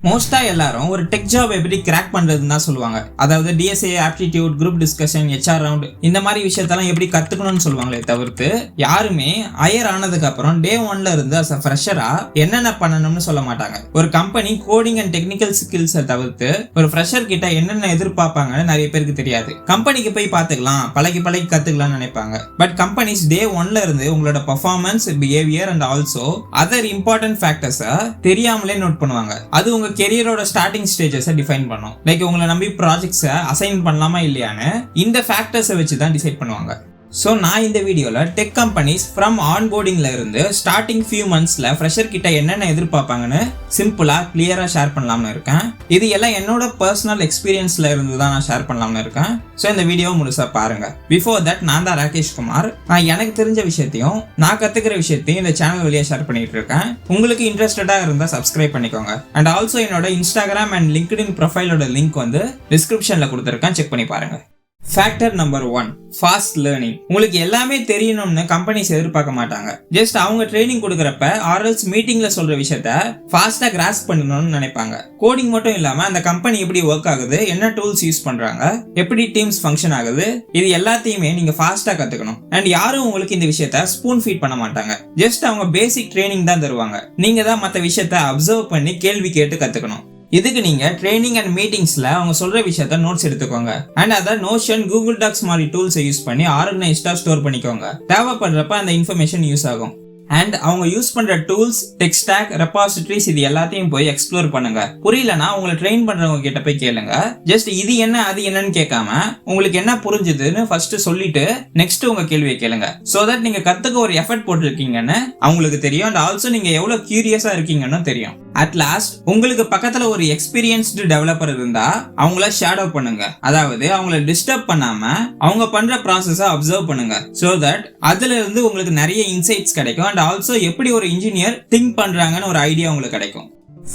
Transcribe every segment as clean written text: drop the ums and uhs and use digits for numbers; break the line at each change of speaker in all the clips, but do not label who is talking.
மோஸ்டா எல்லாரும் ஒரு டெக் ஜாப் எப்படி கிராக் பண்றதுன்னு தான் சொல்லுவாங்க. அதாவது DSA, aptitude, group discussion, HR round இந்த மாதிரி விஷயத்தெல்லாம் எப்படி கத்துக்கணும்னு சொல்லுவாங்களே தவிர்த்து யாருமே ஹையர் ஆனதுக்கு அப்புறம் டே 1ல இருந்து அஸ் அ ஃப்ரெஷரா என்னென்ன பண்ணணும்னு சொல்ல மாட்டாங்க. ஒரு கம்பெனி கோடிங் அண்ட் டெக்னிக்கல் ஸ்கில்ஸை தவிர்த்து ஒரு ஃப்ரெஷர் கிட்ட என்னென்ன எதிர்பார்ப்பாங்கன்னு நிறைய பேருக்கு தெரியாது. கம்பெனிக்கு போய் பார்த்துக்கலாம், பழகி கத்துக்கலாம்னு நினைப்பாங்க. பட் கம்பெனிஸ் டே 1ல இருந்து உங்களோட performance, behaviour and also other important ஃபேக்டர்ஸை தெரியாமலே நோட் பண்ணுவாங்க. அது உங்க கெரியரோட ஸ்டார்டிங் ஸ்டேஜஸை டிஃபைன் பண்ணும். லைக் உங்களை நம்பி ப்ராஜெக்ட்ஸை அசைன் பண்ணலாமா இல்லையான்னு இந்த ஃபேக்டர்ஸை வச்சு தான் டிசைட் பண்ணுவாங்க. ஸோ நான் இந்த வீடியோவில் டெக் கம்பெனிஸ் ஃப்ரம் ஆன்போர்டிங்ல இருந்து ஸ்டார்டிங் ஃபியூ மந்த்ஸ்ல ஃப்ரெஷர் கிட்ட என்னென்ன எதிர்பார்ப்பாங்கன்னு சிம்பிளா கிளியரா ஷேர் பண்ணலாம்னு இருக்கேன். இது எல்லாம் என்னோட பர்சனல் எக்ஸ்பீரியன்ஸ்ல இருந்து தான் நான் ஷேர் பண்ணலாம்னு இருக்கேன். ஸோ இந்த வீடியோ முழுசா பாருங்க. பிஃபோர் தட் நான் தான் ராகேஷ் குமார். நான் எனக்கு தெரிஞ்ச விஷயத்தையும் நான் கத்துக்கிற விஷயத்தையும் இந்த சேனல் வழியா ஷேர் பண்ணிட்டு இருக்கேன். உங்களுக்கு இன்ட்ரெஸ்டடா இருந்தா சப்ஸ்கிரைப் பண்ணிக்கோங்க. அண்ட் ஆல்சோ என்னோட இன்ஸ்டாகிராம் அண்ட் லிங்க்டின் ப்ரொஃபைலோட லிங்க் வந்து டிஸ்கிரிப்ஷன்ல கொடுத்துருக்கேன், செக் பண்ணி பாருங்க. Factor number 1, fast learning. உங்களுக்கு எல்லாமே தெரியணும்னு கம்பெனிஸ் எதிர்பார்க்க மாட்டாங்க. ஜஸ்ட் அவங்க ட்ரைனிங் கொடுக்கறப்ப ஆர்எல்ஸ் மீட்டிங்ல சொல்ற விஷயத்த ஃபாஸ்டா கிராஸ்ப் பண்ணணும்னு நினைப்பாங்க. கோடிங் மட்டும் இல்லாம அந்த கம்பெனி எப்படி ஒர்க் ஆகுது, என்ன டூல்ஸ் யூஸ் பண்றாங்க, எப்படி டீம்ஸ் ஃபங்க்ஷன் ஆகுது, இது எல்லாத்தையுமே நீங்க ஃபாஸ்டா கத்துக்கணும். அண்ட் யாரும் உங்களுக்கு இந்த விஷயத்த ஸ்பூன் ஃபீட் பண்ண மாட்டாங்க. ஜஸ்ட் அவங்க பேசிக் ட்ரைனிங் தான் தருவாங்க. நீங்க தான் மற்ற விஷயத்த அப்சர்வ் பண்ணி கேள்வி கேட்டு கத்துக்கணும். இதுக்கு நீங்க ட்ரைனிங் அண்ட் மீட்டிங்ஸ்ல அவங்க சொல்ற விஷயத்த நோட்ஸ் எடுத்துக்கோங்க. அண்ட் அதை நோஷன், கூகுள் டாக்ஸ் மாதிரி டூல்ஸை யூஸ் பண்ணி ஆர்கனைஸ்டா ஸ்டோர் பண்ணிக்கோங்க. தேவைப்படுறப்ப அந்த இன்ஃபர்மேஷன் யூஸ் ஆகும். அண்ட் அவங்க யூஸ் பண்ற டூல்ஸ், டெக் ஸ்டாக், ரெபாசிட்டரிஸ் இது எல்லாத்தையும் போய் எக்ஸ்ப்ளோர் பண்ணுங்க. புரியலனா உங்களை ட்ரெயின் பண்றவங்க கிட்ட போய் கேளுங்க. ஜஸ்ட் இது என்ன அது என்னன்னு கேட்காம உங்களுக்கு என்ன புரிஞ்சுதுன்னு ஃபர்ஸ்ட் சொல்லிட்டு நெக்ஸ்ட் உங்க கேள்வியை கேளுங்க. சோ தட் நீங்க கத்துக்க ஒரு எஃபர்ட் போட்டிருக்கீங்கன்னு அவங்களுக்கு தெரியும். அண்ட் ஆல்சோ நீங்க எவ்வளவு கியூரியஸா இருக்கீங்கன்னு தெரியும். அட் லாஸ்ட் உங்களுக்கு பக்கத்துல ஒரு எக்ஸ்பீரியன்ஸ்டு டெவலப்பர் இருந்தா அவங்கள ஷேடோ பண்ணுங்க. அதாவது அவங்கள டிஸ்டர்ப் பண்ணாம அவங்க பண்ற ப்ராசஸை அப்சர்வ் பண்ணுங்க. சோ தட் அதுல இருந்து உங்களுக்கு நிறைய இன்சைட்ஸ் கிடைக்கும். அண்ட் ஆல்சோ எப்படி ஒரு இன்ஜினியர் திங்க் பண்றாங்கன்னு ஒரு ஐடியா உங்களுக்கு கிடைக்கும்.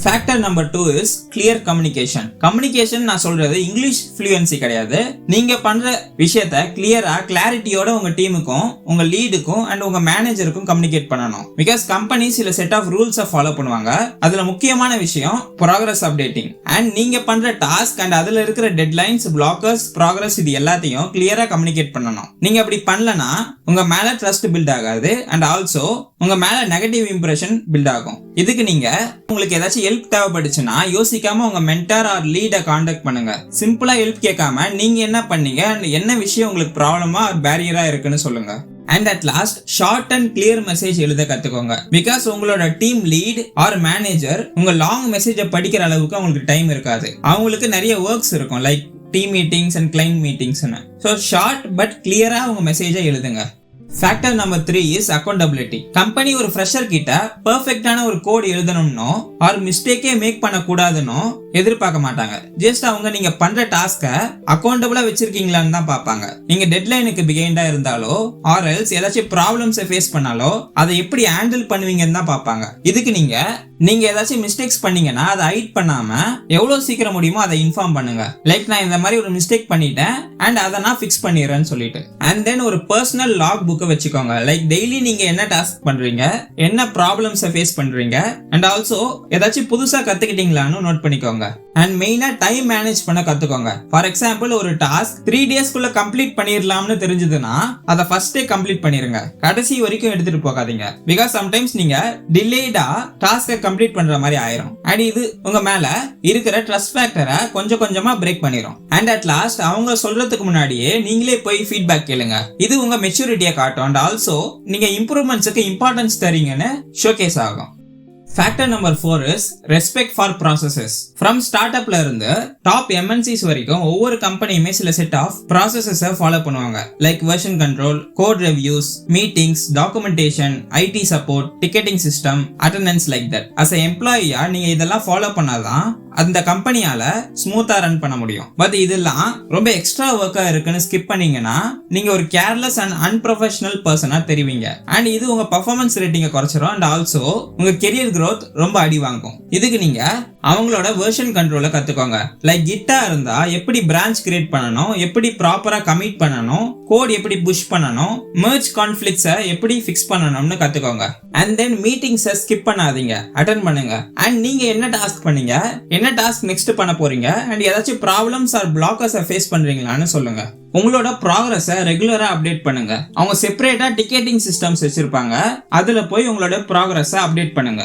Factor number 2 is clear communication. Communication நான் சொல்றது இங்கிலீஷ் ஃப்ளூயன்சி கிடையாது. நீங்க பண்ற விஷயத்த கிளியரா, கிளாரிட்டியோட உங்க டீமுக்கும், உங்க லீடுக்கும் அண்ட் உங்க மேனேஜருக்கும் கம்யூனிகேட் பண்ணணும். பிகாஸ் கம்பெனி சில செட் ஆஃப் ரூல்ஸை ஃபாலோ பண்ணுவாங்க. அதுல முக்கியமான விஷயம் ப்ராக்ரஸ் அப்டேட்டிங். அண்ட் நீங்க பண்ற டாஸ்க் அண்ட் அதுல இருக்கிற டெட்லைன்ஸ், பிளாக்கர்ஸ், ப்ராக்ரஸ் இது எல்லாத்தையும் கிளியரா கம்யூனிகேட் பண்ணணும். நீங்க அப்படி பண்ணலனா உங்க மேல ட்ரஸ்ட் பில்ட் ஆகாது. அண்ட் ஆல்சோ உங்க மேல நெகட்டிவ் இம்ப்ரெஷன் பில்ட் ஆகும். இதுக்கு நீங்க உங்களுக்கு ஏதாச்சும் ஹெல்ப் தேவைப்படுச்சுன்னா யோசிக்காம உங்க மென்டார் ஆர் லீட கான்டாக்ட் பண்ணுங்க. சிம்பிளா ஹெல்ப் கேட்காம நீங்க என்ன பண்ணீங்க, என்ன விஷயம் உங்களுக்கு ப்ராப்ளமா ஆர் பேரியரா இருக்குன்னு சொல்லுங்க. And at last short and clear message எழுத கத்துக்கோங்க. பிகாஸ் உங்களோட டீம் லீட் ஆர் மேனேஜர் உங்க லாங் மெசேஜை படிக்கிற அளவுக்கு அவங்களுக்கு டைம் இருக்காது. அவங்களுக்கு நிறைய ஒர்க்ஸ் இருக்கும், like team meetings and client மீட்டிங்ஸ்னு. ஸோ ஷார்ட் பட் கிளியரா உங்க மெசேஜை எழுதுங்க. Factor number 3 is accountability. Company ஒரு ஃப்ரெஷர் கிட்ட பெர்ஃபெக்ட்டான ஒரு கோட் எழுதணும்னோ ஆர் மிஸ்டேக்கே மேக் பண்ண கூடாதுன்னு எதிர்பார்க்க மாட்டாங்க. ஜஸ்ட் அவங்க நீங்க பண்ற டாஸ்க அக்கௌண்டபிளா வச்சிருக்கீங்களான்னு தான் பார்ப்பாங்க. நீங்க டெட்லைனுக்கு பிஹைண்டா இருந்தாலோ ஆர் எல்ஸ் ஏதாச்சும் ப்ராப்ளம்ஸை ஃபேஸ் பண்ணாலோ அதை எப்படி ஹேண்டில் பண்ணுவீங்கன்னு தான் பார்ப்பாங்க. இதுக்கு நீங்க ஏதாச்சும் மிஸ்டேக்ஸ் பண்ணீங்கன்னா அதை ஹைட் பண்ணாம எவ்வளவு சீக்கிரம் முடியுமோ அதை இன்ஃபார்ம் பண்ணுங்க. லைக் நான் இந்த மாதிரி ஒரு மிஸ்டேக் பண்ணிட்டேன் அண்ட் அதை நான் ஃபிக்ஸ் பண்ணிடுறேன்னு சொல்லிட்டு. அண்ட் தென் ஒரு பர்சனல் லாக் புக் வச்சுக்கோங்க. லைக் டெய்லி நீங்க என்ன டாஸ்க் பண்றீங்க, என்ன ப்ராப்ளம்ஸை ஃபேஸ் பண்றீங்க அண்ட் ஆல்சோ ஏதாச்சும் புதுசா கத்துக்கிட்டீங்களான்னு நோட் பண்ணிக்கோங்க. அண்ட் மெயினா டைம் மேனேஜ் பண்ண கத்துக்கோங்க. ஃபார் எக்ஸாம்பிள் ஒரு டாஸ்க் 3 டேஸ்க்குள்ள கம்ப்ளீட் பண்ணிடலாம்னு தெரிஞ்சதுன்னா அதை ஃபர்ஸ்ட் டே கம்ப்ளீட் பண்ணிருங்க. கடைசி வரைக்கும் எடுத்துட்டு போகாதீங்க. பிகாஸ் சம்டைம்ஸ் நீங்க டிலேடா டாஸ்கை கம்ப்ளீட் பண்ற மாதிரி ஆயிரும். அண்ட் இது உங்க மேல இருக்கிற ட்ரஸ்ட் ஃபேக்டரை கொஞ்சம் கொஞ்சமா பிரேக் பண்ணிரும். அண்ட் அட் லாஸ்ட் அவங்க சொல்றதுக்கு முன்னாடியே நீங்களே போய் ஃபீட்பேக் கேளுங்க. இது உங்க மெச்சூரிட்டியை காட்டும். அண்ட் ஆல்சோ நீங்க இம்ப்ரூவ்மெண்ட்ஸ்க்கு இம்பார்ட்டன்ஸ் தரீங்கன்னு ஷோகேஸ் ஆகும். Factor number 4 is respect for processes. From start அப்ல இருந்து டாப் எம்என்சிஸ் வரைக்கும் ஒவ்வொரு கம்பெனியுமே சில செட் ஆஃப் ப்ராசஸஸை ஃபாலோ பண்ணுவாங்க. Like version control, code reviews, meetings, documentation, IT support, ticketing system, attendance like that. As a எம்ப்ளாயியா நீங்க இதெல்லாம் ஃபாலோ பண்ணாதான் அந்த கம்பெனியால ஸ்மூத்தா ரன் பண்ண முடியும். பட் இதெல்லாம் ரொம்ப எக்ஸ்ட்ரா ஒர்க்கா இருக்குன்னு ஸ்கிப் பண்ணீங்கன்னா நீங்க ஒரு கேர்லெஸ் அண்ட் அன்ப்ரொஃபஷனல் பர்சனா தெரிவிங்க. அண்ட் இது உங்க பர்ஃபார்மன்ஸ் ரேட்டிங்கை குறைச்சிரும். அண்ட் ஆல்சோ உங்க கெரியர் growth ரொம்ப அடி வாங்கும். இதுக்கு நீங்க அவங்களோட வெர்ஷன் கண்ட்ரோலை கத்துக்கோங்க. லைக் கிட்டா இருந்தா எப்படி பிரான்ச் கிரியேட் பண்ணணும், எப்படி ப்ராப்பரா கமிட் பண்ணணும், கோட் எப்படி புஷ் பண்ணணும், மெர்ஜ் கான்ஃபிளிக்ட்ஸை எப்படி ஃபிக்ஸ் பண்ணணும்னு கத்துக்கோங்க. அண்ட் தென் மீட்டிங்ஸை ஸ்கிப் பண்ணாதீங்க, அட்டென்ட் பண்ணுங்க. அண்ட் நீங்க என்ன டாஸ்க் பண்ணீங்க, என்ன டாஸ்க் நெக்ஸ்ட் பண்ண போறீங்க, அண்ட் ஏதாச்சும் ப்ராப்ளம்ஸ் ஆர் பிளாக்கர்ஸை ஃபேஸ் பண்றீங்களான்னு சொல்லுங்க. உங்களோட ப்ராக்ரஸை ரெகுலரா அப்டேட் பண்ணுங்க. அவங்க செப்பரேட்டா டிக்கெட்டிங் சிஸ்டம்ஸ் வச்சிருப்பாங்க, அதுல போய் உங்களோட ப்ராக்ரஸை அப்டேட் பண்ணுங்க.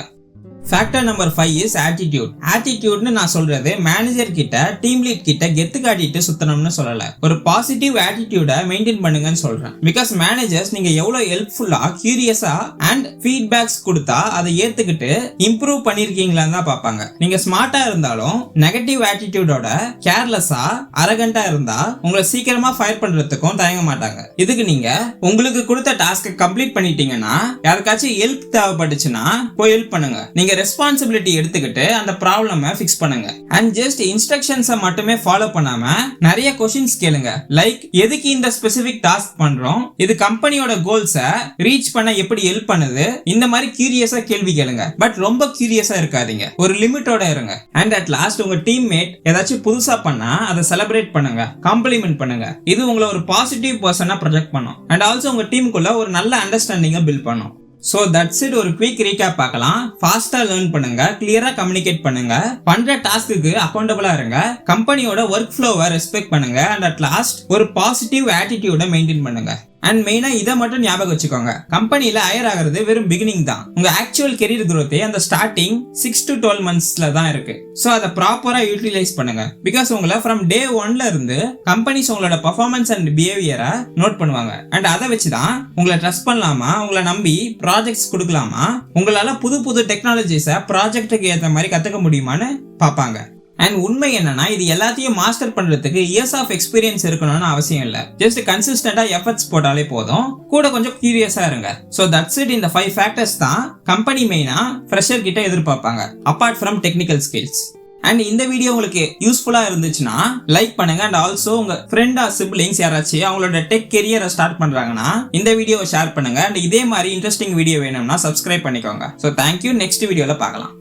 Factor number 5 is attitude. ஆட்டிடியூட்னு நான் சொல்றது மேனேஜர் கிட்ட, டீம் லீட் கிட்ட கெத்து காட்டிட்டு சுத்தணும்னு சொல்லல. ஒரு பாசிட்டிவ் ஆட்டிடியூட மெயின்டைன் பண்ணுங்கன்னு சொல்றேன். பிகாஸ் மேனேஜர்ஸ் நீங்க எவ்வளவு ஹெல்ப்ஃபுல்லா, கியூரியஸா அண்ட் ஃபீட்பேக்ஸ் கொடுத்தா அதை ஏத்துக்கிட்டு இம்ப்ரூவ் பண்ணிருக்கீங்களான்னு தான் பார்ப்பாங்க. நீங்க ஸ்மார்ட்டா இருந்தாலும் நெகட்டிவ் ஆட்டிடியூடோட, கேர்லெஸ்ஸா, அரகண்டா இருந்தா உங்களை சீக்கிரமா ஃபயர் பண்றதுக்கும் தயங்க மாட்டாங்க. இதுக்கு நீங்க உங்களுக்கு கொடுத்த டாஸ்கை கம்ப்ளீட் பண்ணிட்டீங்கன்னா, யாருக்காச்சும் ஹெல்ப் தேவைப்பட்டுச்சுன்னா போய் ஹெல்ப் பண்ணுங்க. நீங்க ரெஸ்பான்சிபிலிட்டி எடுத்துக்கிட்டு அந்த ப்ராப்ளமை ஃபிக்ஸ் பண்ணுங்க. அண்ட் ஜஸ்ட் இன்ஸ்ட்ரக்ஷன்ஸை மட்டுமே ஃபாலோ பண்ணாம நிறைய क्वेश्चंस கேளுங்க. லைக் எதுக்கு இந்த ஸ்பெசிபிக் டாஸ்க் பண்றோம், இது கம்பெனியோட கோல்ஸை ரீச் பண்ண எப்படி ஹெல்ப் பண்ணுது, இந்த மாதிரி கியூரியஸா கேள்வி கேளுங்க. பட் ரொம்ப கியூரியஸா இருக்காதீங்க, ஒரு லிமிட்டோட இருங்க. அண்ட் அட் லாஸ்ட் உங்க டீம்மேட் ஏதாச்சும் புதுசா பண்ணா அதை செலிப்ரேட் பண்ணுங்க, காம்ப்ளிமெண்ட் பண்ணுங்க. இது உங்களை ஒரு பாசிட்டிவ் பர்சனா ப்ரொஜெக்ட் பண்ணும். அண்ட் ஆல்சோ உங்க டீமுக்குள்ள ஒரு நல்ல அண்டர்ஸ்டாண்டிங்கை பில்ட் பண்ணும். So that's it. ஒரு குவிக் ரீகேப் பார்க்கலாம். ஃபாஸ்டா லேர்ன் பண்ணுங்க, கிளியரா கம்யூனிகேட் பண்ணுங்க, பண்ற டாஸ்க்கு அக்கௌண்டபிளா இருங்க, கம்பெனியோட ஒர்க் ஃப்ளோவை ரெஸ்பெக்ட் பண்ணுங்க, அண்ட் அட் லாஸ்ட் ஒரு பாசிட்டிவ் ஆட்டிடியூட மெயின்டைன் பண்ணுங்க. அண்ட் மெயினா இதை மட்டும் ஞாபகம் வச்சுக்கோங்க, கம்பெனில ஹையர் ஆகிறது வெறும் பிகினிங் தான். உங்க ஆக்சுவல் கெரியர் growth அந்த ஸ்டார்டிங் 6 to 12 monthsல தான் இருக்கு. சோ அதை ப்ராப்பரா யூட்டிலைஸ் பண்ணுங்க. பிகாஸ் உங்களை ஃப்ரம் டே 1ல இருந்து கம்பெனிஸ் உங்களோட பெர்ஃபார்மன்ஸ் அண்ட் பிஹேவியரை நோட் பண்ணுவாங்க. அண்ட் அதை வச்சுதான் உங்களை ட்ரஸ்ட் பண்ணலாமா, உங்களை நம்பி ப்ராஜெக்ட்ஸ் கொடுக்கலாமா, உங்களால புது புது டெக்னாலஜிஸை ப்ராஜெக்ட்டுக்கு ஏற்ற மாதிரி கத்துக்க முடியுமான்னு பார்ப்பாங்க. அண்ட் உண்மை என்னன்னா, இது எல்லாத்தையும் மாஸ்டர் பண்றதுக்கு இயர்ஸ் ஆஃப் எக்ஸ்பீரியன்ஸ் இருக்கணும்னு அவசியம் இல்ல. ஜஸ்ட் கன்சிஸ்டன்டா எஃபர்ட்ஸ் போட்டாலே போதும், கூட கொஞ்சம் கியூரியஸா இருங்க. So that's it. இந்த 5 ஃபேக்டர்ஸ் தான் கம்பெனி மெயினா ஃப்ரெஷர் கிட்ட எதிர்பார்ப்பாங்க, apart from technical skills. And இந்த வீடியோ உங்களுக்கு யூஸ்ஃபுல்லா இருந்துச்சுன்னா லைக் பண்ணுங்க. அண்ட் ஆல்சோ உங்க ஃப்ரெண்ட் ஆர் சிப்லிங்ஸ் யாராச்சும் அவங்களோட டெக் கெரியரை ஸ்டார்ட் பண்றாங்கன்னா இந்த வீடியோவை ஷேர் பண்ணுங்க. அண்ட் இதே மாதிரி இன்ட்ரெஸ்டிங் வீடியோ வேணும்னா சப்ஸ்கிரைப் பண்ணிக்கோங்க. So thank you. நெக்ஸ்ட் வீடியோல பார்க்கலாம்.